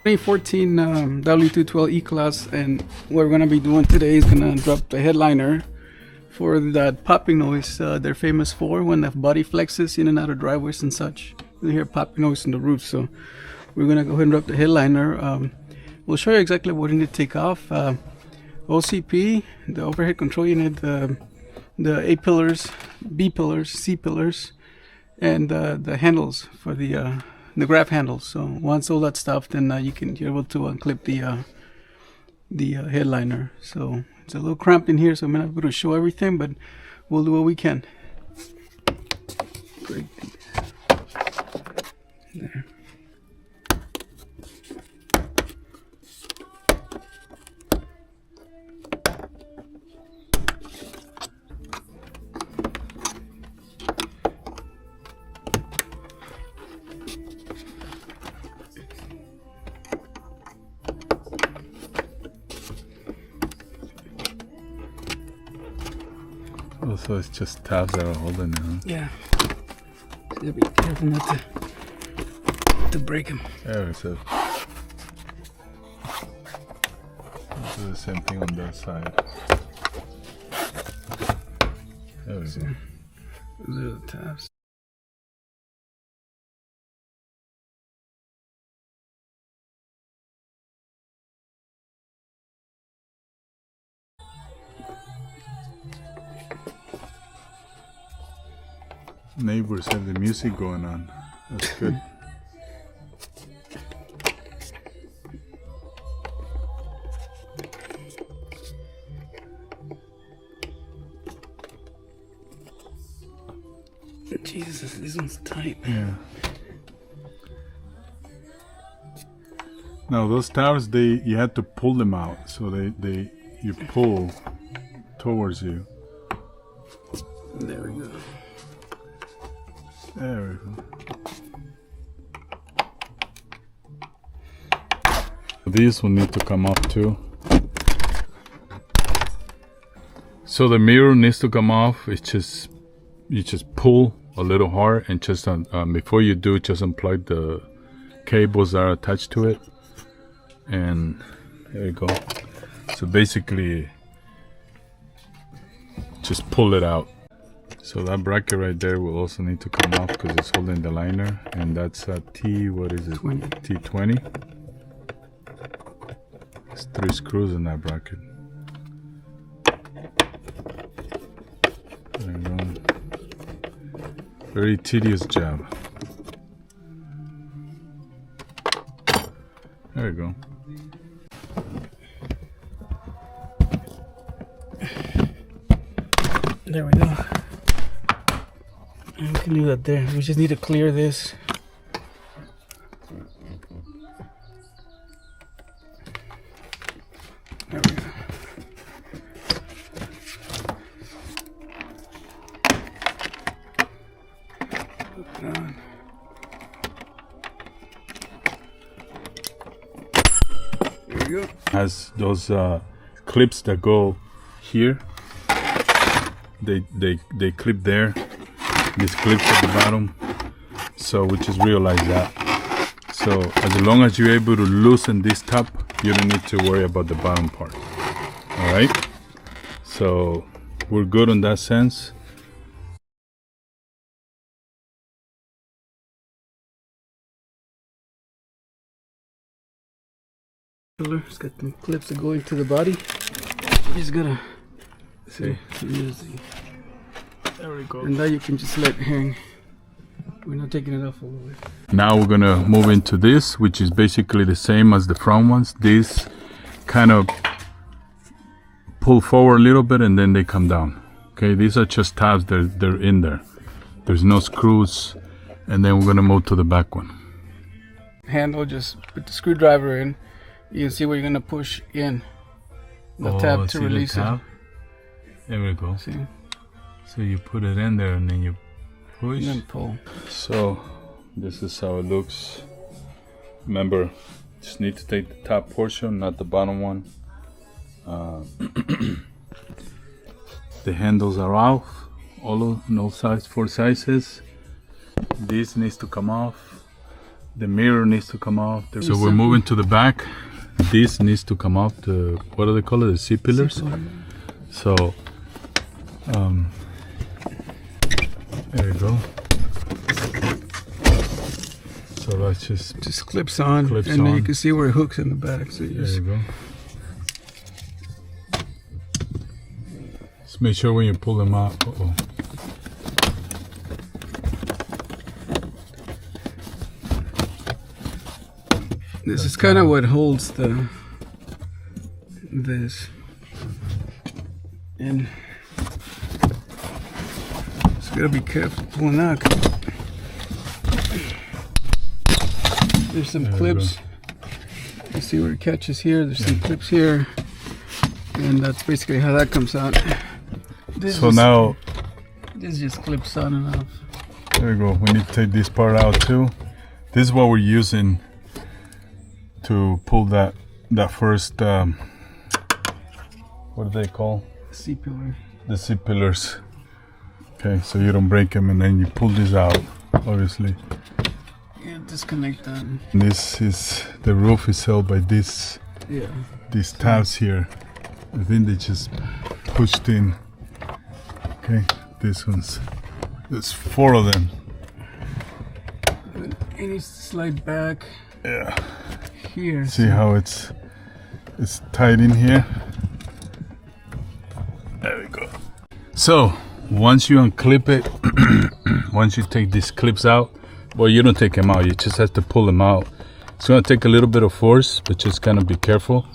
2014 W212 E-Class, and what we're going to be doing today is going to drop the headliner for that popping noise they're famous for when the body flexes in and out of driveways and such. You hear popping noise in the roof, so we're going to go ahead and drop the headliner. We'll show you exactly what you need to take off. OCP, the overhead control unit, the A pillars, B pillars, C pillars, and the handles for the grab handles. So once all that stuff, then you're able to unclip the headliner. So it's a little cramped in here, so I'm not able to show everything, but we'll do what we can. Great. There. Oh, so it's just tabs that are holding it, huh? Yeah. So you gotta be careful not to break them. There it is. Do the same thing on that side. There we go. Those are the tabs. Neighbors have the music going on. That's good. Jesus, this one's tight. Yeah. Now those towers, you had to pull them out, so you pull towards you. There we go. There we go. These will need to come up too. So the mirror needs to come off. It's just you just pull a little hard, and just before you do, just unplug the cables that are attached to it, and there you go. So basically, just pull it out. So that bracket right there will also need to come off because it's holding the liner, and that's a T20. There's 3 screws in that bracket. There you go. Very tedious job. There you go. There we go. We can leave that there. We just need to clear this. There we go. Put it on. There we go. Has those clips that go here. They clip there. These clips at the bottom, so we just realized that. So as long as you're able to loosen this top, you don't need to worry about the bottom part. All right, so we're good on that sense. It's got some clips that go into the body. You just gotta see. There we go. And now you can just let it hang. We're not taking it off all the way. Now we're gonna move into this, which is basically the same as the front ones. These kind of pull forward a little bit and then they come down. Okay, these are just tabs, they're in there. There's no screws. And then we're gonna move to the back one. Handle, just put the screwdriver in. You can see where you're gonna push in the tab to release it. There we go. See? So you put it in there and then you push. And then pull. So this is how it looks. Remember, just need to take the top portion, not the bottom one. The handles are off, all size, 4 sizes. This needs to come off. The mirror needs to come off. So we're moving to the back. This needs to come off. The, what do they call it? The C-pillars. So, there you go. So that's just clips on, and then you can see where it hooks in the back. So there you go. Just make sure when you pull them out. Uh-oh. This is kind of what holds this, and just gotta be careful pulling out. There's some clips. You see where it catches here. There's some clips here, and that's basically how that comes out. This just clips on and off. There you go. We need to take this part out too. This is what we're using to pull that first what do they call? C-pillar. The C-pillars. Okay, so you don't break them, and then you pull this out, obviously. Yeah, disconnect that. And this is, the roof is held by these tabs here. I think they just pushed in. Okay, this one's, there's 4 of them. It needs to slide back. Yeah. Here. See how it's tight in here? There we go. So once you unclip it, once you take these clips out, well, you don't take them out, you just have to pull them out. It's gonna take a little bit of force, but just kind of be careful.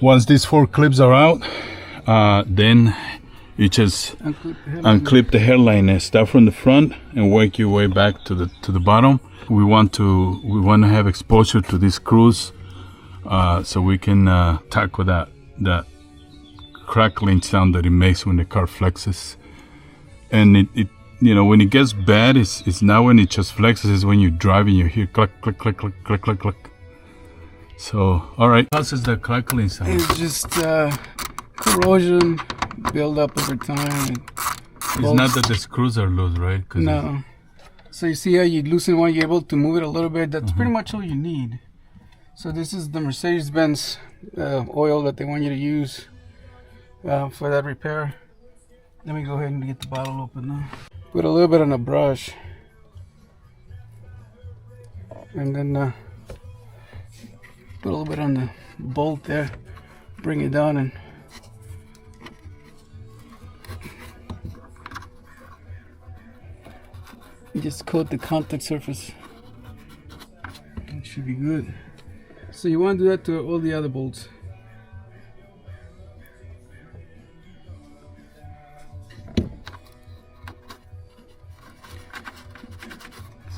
Once these 4 clips are out, then you just unclip the hairline, start from the front and work your way back to the bottom. We want to have exposure to these screws, so we can tackle that crackling sound that it makes when the car flexes. And it you know, when it gets bad, it's not when it just flexes, it's when you're driving, you hear click, click, click, click, click, click, click. So, all right. How does the crackling sound? It's just corrosion build up over time. It's not that the screws are loose, right? No. So you see how you loosen one, you're able to move it a little bit. That's pretty much all you need. So this is the Mercedes-Benz oil that they want you to use for that repair. Let me go ahead and get the bottle open now. Put a little bit on a brush, and then put a little bit on the bolt there. Bring it down and just coat the contact surface. It should be good. So you want to do that to all the other bolts.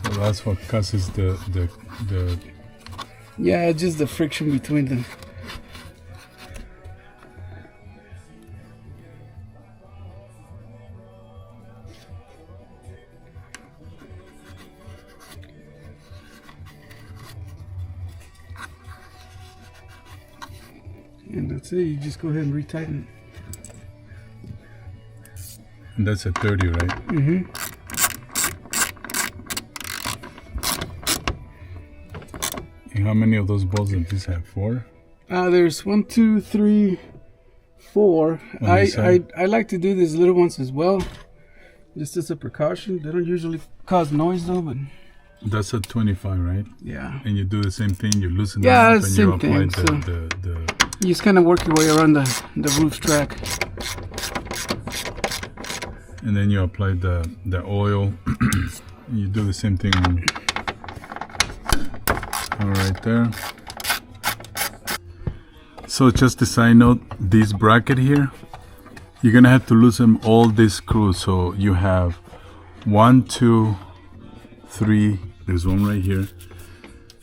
So that's what causes the yeah, it's just the friction between them. And that's it, you just go ahead and retighten it. And that's a 30, right? Mm-hmm. And how many of those bolts does this have? 4? There's 1, 2, 3, 4. I like to do these little ones as well, just as a precaution. They don't usually cause noise though, but that's a 25, right? Yeah. And you do the same thing. You loosen yeah, them up it's and the you same apply thing. the You just kind of work your way around the roof track. And then you apply the oil. And you do the same thing. All right there. So just a side note, this bracket here, you're gonna have to loosen all these screws. So you have 1, 2, 3. There's one right here.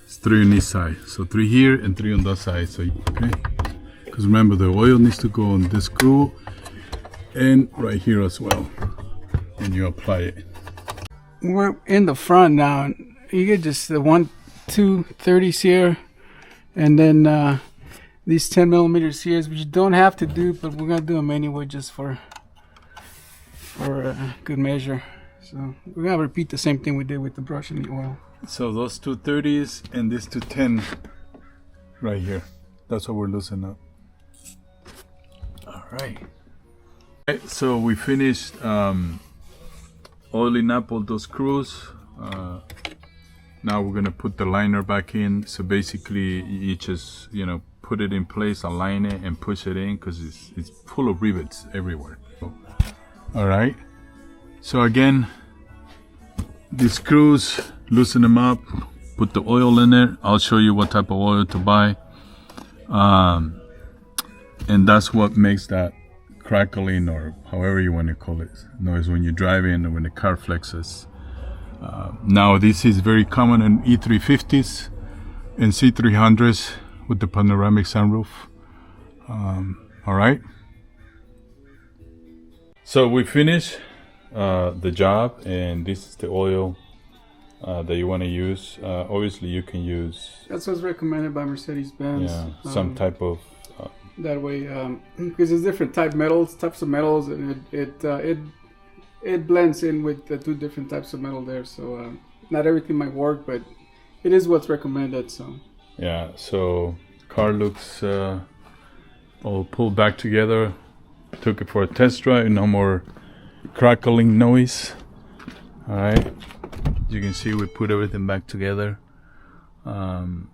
It's 3 on this side. So 3 here and 3 on that side. So okay. Because remember, the oil needs to go on this screw and right here as well. And you apply it. We're in the front now. You get just the 1, 2, 30s here, and then these 10 millimeters here, which you don't have to do, but we're gonna do them anyway, just for good measure. So we're gonna repeat the same thing we did with the brush and the oil. So those 230s and this 210 right here. That's what we're loosening up. All right. So we finished oiling up all those screws. Now we're gonna put the liner back in. So basically, you just put it in place, align it, and push it in because it's full of rivets everywhere. All right. So again, these screws, loosen them up, put the oil in it. I'll show you what type of oil to buy. And that's what makes that crackling, or however you want to call it, noise when you're driving or when the car flexes. Now this is very common in E350s and C300s with the panoramic sunroof. All right. So we finished the job, and this is the oil that you want to use. Obviously you can use, that's what's recommended by Mercedes-Benz. some type of that way, because there's different types of metals, and it blends in with the two different types of metal there. So not everything might work, but it is what's recommended. So yeah. So car looks all pulled back together. Took it for a test drive. No more crackling noise. All right. As you can see, we put everything back together the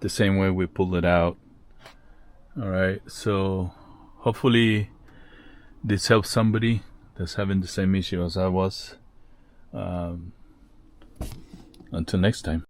same way we pulled it out. All right, so hopefully this helps somebody that's having the same issue as I was. Until next time.